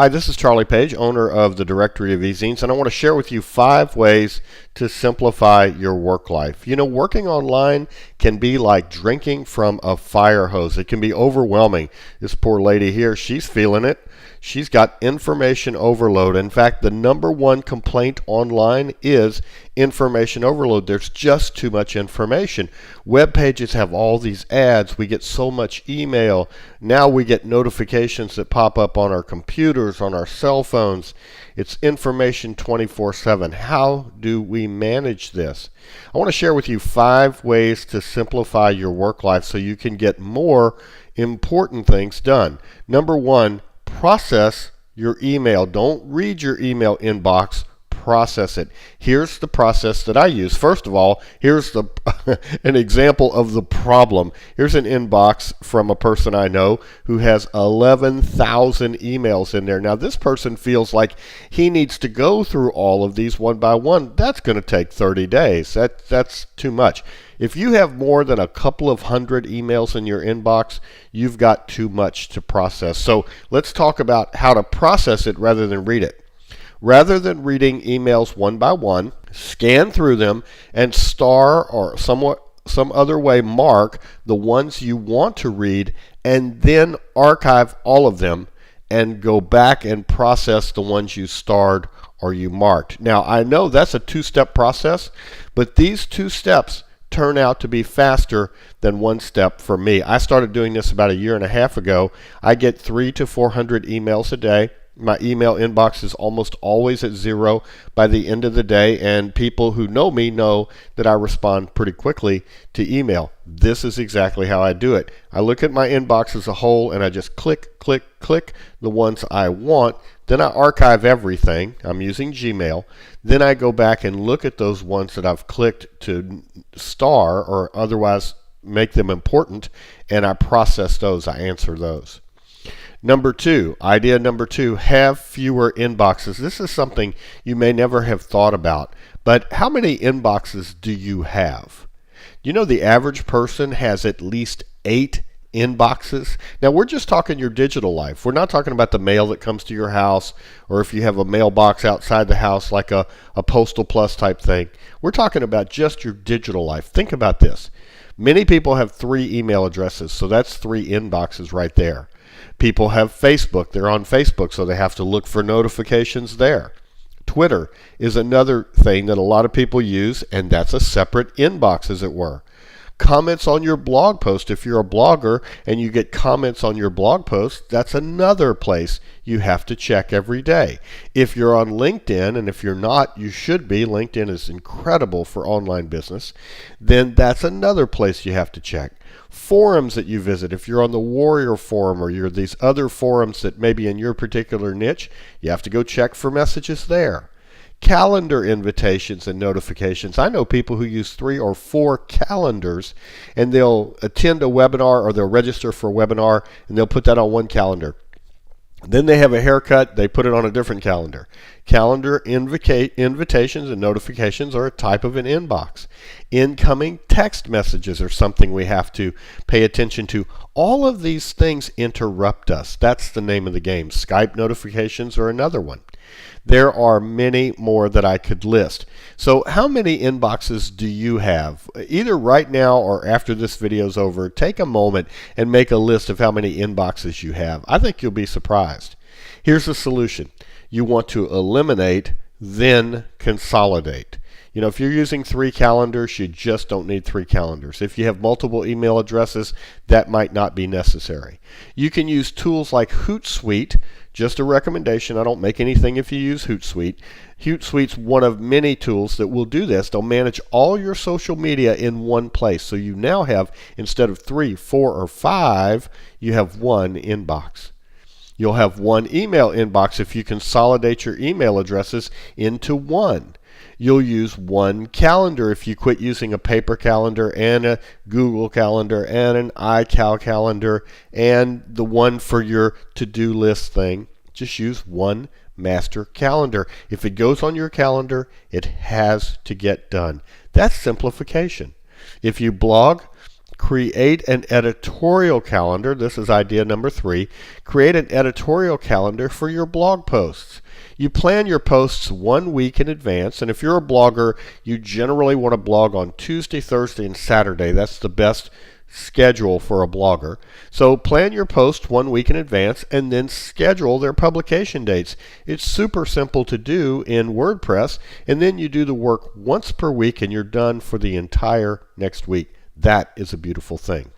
Hi, this is Charlie Page, owner of the Directory of E-Zines, and I want to share with you 5 ways to simplify your work life. You know, working online can be like drinking from a fire hose. It can be overwhelming. This poor lady here, she's feeling it. She's got information overload. In fact, the number one complaint online is information overload. There's just too much information. Web pages have all these ads. We get so much email. Now we get notifications that pop up on our computers, on our cell phones. It's information 24/7. How do we manage this? I want to share with you 5 ways to simplify your work life so you can get more important things done. Number 1, process your email. Don't read your email inbox, process it. Here's the process that I use. First of all, here's an example of the problem. Here's an inbox from a person I know who has 11,000 emails in there. Now this person feels like he needs to go through all of these one by one. That's going to take 30 days. That's too much. If you have more than a couple of hundred emails in your inbox, you've got too much to process. So let's talk about how to process it rather than read it. Rather than reading emails one by one, scan through them and star or some other way mark the ones you want to read, and then archive all of them and go back and process the ones you starred or you marked. Now I know that's a 2-step process, but these 2 steps turn out to be faster than 1 step for me. I started doing this about a year and a half ago. I get 300 to 400 emails a day. My email inbox is almost always at 0 by the end of the day, and people who know me know that I respond pretty quickly to email. This is exactly how I do it. I look at my inbox as a whole and I just click the ones I want. Then I archive everything. I'm using Gmail. Then I go back and look at those ones that I've clicked to star or otherwise make them important, and I process those. I answer those. Idea number 2, have fewer inboxes. This is something you may never have thought about, but how many inboxes do you have? You know the average person has at least 8 inboxes. Now we're just talking your digital life. We're not talking about the mail that comes to your house, or if you have a mailbox outside the house like a Postal Plus type thing. We're talking about just your digital life. Think about this. Many people have 3 email addresses, so that's 3 inboxes right there. People have Facebook. They're on Facebook, so they have to look for notifications there. Twitter is another thing that a lot of people use, and that's a separate inbox, as it were. Comments on your blog post. If you're a blogger and you get comments on your blog post, that's another place you have to check every day. If you're on LinkedIn, and if you're not, you should be. LinkedIn is incredible for online business. Then that's another place you have to check. Forums that you visit. If you're on the Warrior Forum or you're these other forums that maybe in your particular niche, you have to go check for messages there. Calendar invitations and notifications. I know people who use 3 or 4 calendars, and they'll attend a webinar or they'll register for a webinar and they'll put that on one calendar. Then they have a haircut, they put it on a different calendar. Calendar invitations and notifications are a type of an inbox. Incoming text messages are something we have to pay attention to. All of these things interrupt us. That's the name of the game. Skype notifications are another one. There are many more that I could list. So how many inboxes do you have? Either right now or after this video is over, take a moment and make a list of how many inboxes you have. I think you'll be surprised. Here's the solution. You want to eliminate, then consolidate. You know, if you're using 3 calendars, you just don't need 3 calendars. If you have multiple email addresses, that might not be necessary. You can use tools like Hootsuite. Just a recommendation. I don't make anything if you use Hootsuite. Hootsuite's one of many tools that will do this. They'll manage all your social media in one place. So you now have, instead of 3, 4, or 5, you have 1 inbox. You'll have 1 email inbox if you consolidate your email addresses into 1. You'll use 1 calendar if you quit using a paper calendar and a Google calendar and an iCal calendar and the one for your to-do list thing. Just use 1 master calendar. If it goes on your calendar, it has to get done. That's simplification. If you blog, create an editorial calendar. This is idea number 3. Create an editorial calendar for your blog posts. You plan your posts 1 week in advance, and if you're a blogger, you generally want to blog on Tuesday, Thursday, and Saturday. That's the best schedule for a blogger. So plan your post 1 week in advance and then schedule their publication dates. It's super simple to do in WordPress, and then you do the work once per week and you're done for the entire next week. That is a beautiful thing.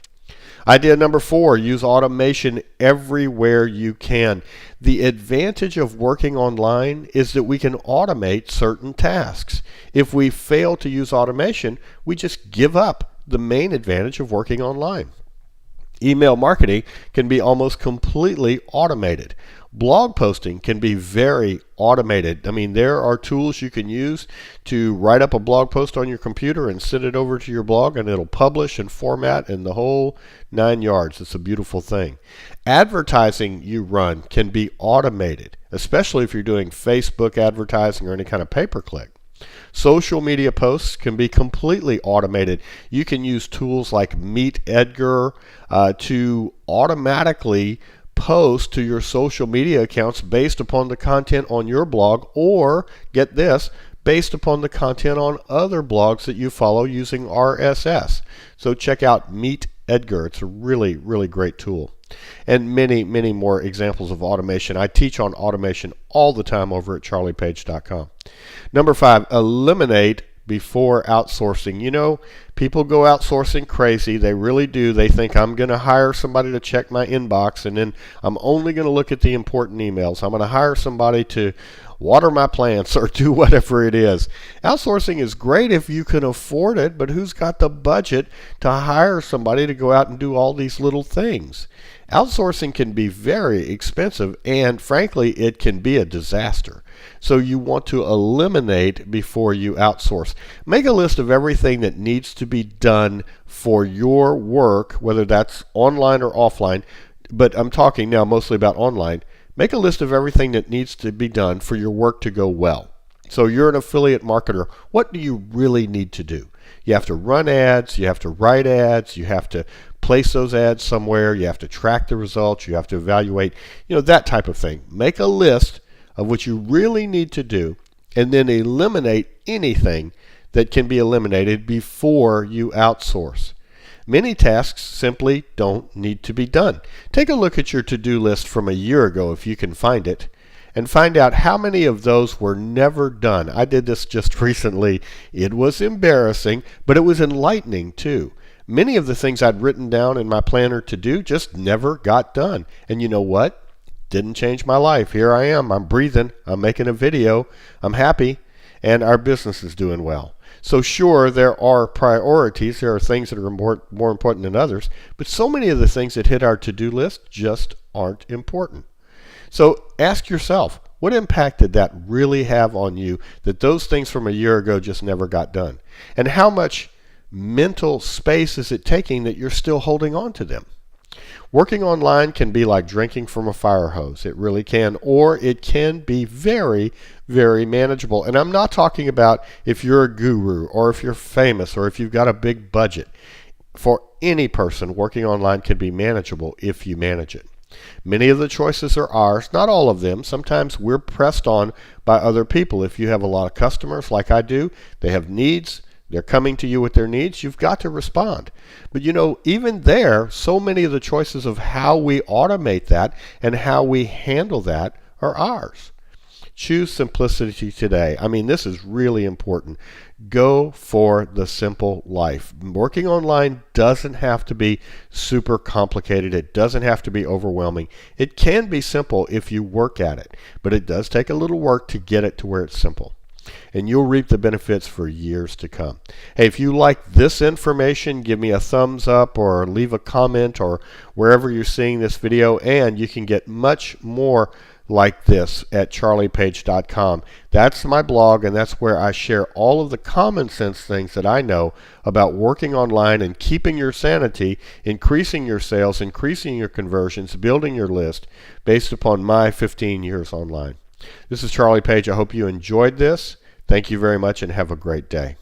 Idea number 4, use automation everywhere you can. The advantage of working online is that we can automate certain tasks. If we fail to use automation, we just give up the main advantage of working online. Email marketing can be almost completely automated. Blog posting can be very automated. I mean, there are tools you can use to write up a blog post on your computer and send it over to your blog, and it'll publish and format and the whole 9 yards. It's a beautiful thing. Advertising you run can be automated, especially if you're doing Facebook advertising or any kind of pay-per-click. Social media posts can be completely automated. You can use tools like Meet Edgar to automatically post to your social media accounts based upon the content on your blog, or, get this, based upon the content on other blogs that you follow using RSS. So check out Meet Edgar. It's a really, really great tool. And many, many more examples of automation. I teach on automation all the time over at charliepage.com. Number 5, eliminate before outsourcing. You know, people go outsourcing crazy. They really do. They think, I'm going to hire somebody to check my inbox, and then I'm only going to look at the important emails. I'm going to hire somebody to water my plants or do whatever it is. Outsourcing is great if you can afford it, but who's got the budget to hire somebody to go out and do all these little things? Outsourcing can be very expensive, and frankly, it can be a disaster. So you want to eliminate before you outsource. Make a list of everything that needs to be done for your work, whether that's online or offline, but I'm talking now mostly about online. Make a list of everything that needs to be done for your work to go well. So you're an affiliate marketer. What do you really need to do? You have to run ads, you have to write ads, you have to place those ads somewhere, you have to track the results, you have to evaluate, that type of thing. Make a list of what you really need to do, and then eliminate anything that can be eliminated before you outsource. Many tasks simply don't need to be done. Take a look at your to-do list from a year ago if you can find it, and find out how many of those were never done. I did this just recently. It was embarrassing, but it was enlightening too. Many of the things I'd written down in my planner to do just never got done. And you know what? Didn't change my life. Here I am. I'm breathing. I'm making a video. I'm happy. And our business is doing well. So sure, there are priorities. There are things that are more important than others. But so many of the things that hit our to-do list just aren't important. So ask yourself, what impact did that really have on you that those things from a year ago just never got done? And how much mental space is it taking that you're still holding on to them? Working online can be like drinking from a fire hose. It really can. Or it can be very, very manageable. And I'm not talking about if you're a guru or if you're famous or if you've got a big budget. For any person, working online can be manageable if you manage it. Many of the choices are ours, not all of them. Sometimes we're pressed on by other people. If you have a lot of customers like I do, they have needs, they're coming to you with their needs, you've got to respond. But even there, so many of the choices of how we automate that and how we handle that are ours. Choose simplicity today. I mean, this is really important. Go for the simple life. Working online doesn't have to be super complicated. It doesn't have to be overwhelming. It can be simple if you work at it, but it does take a little work to get it to where it's simple. And you'll reap the benefits for years to come. Hey, if you like this information, give me a thumbs up or leave a comment or wherever you're seeing this video, and you can get much more like this at charliepage.com. That's my blog, and that's where I share all of the common sense things that I know about working online and keeping your sanity, increasing your sales, increasing your conversions, building your list based upon my 15 years online. This is Charlie Page. I hope you enjoyed this. Thank you very much and have a great day.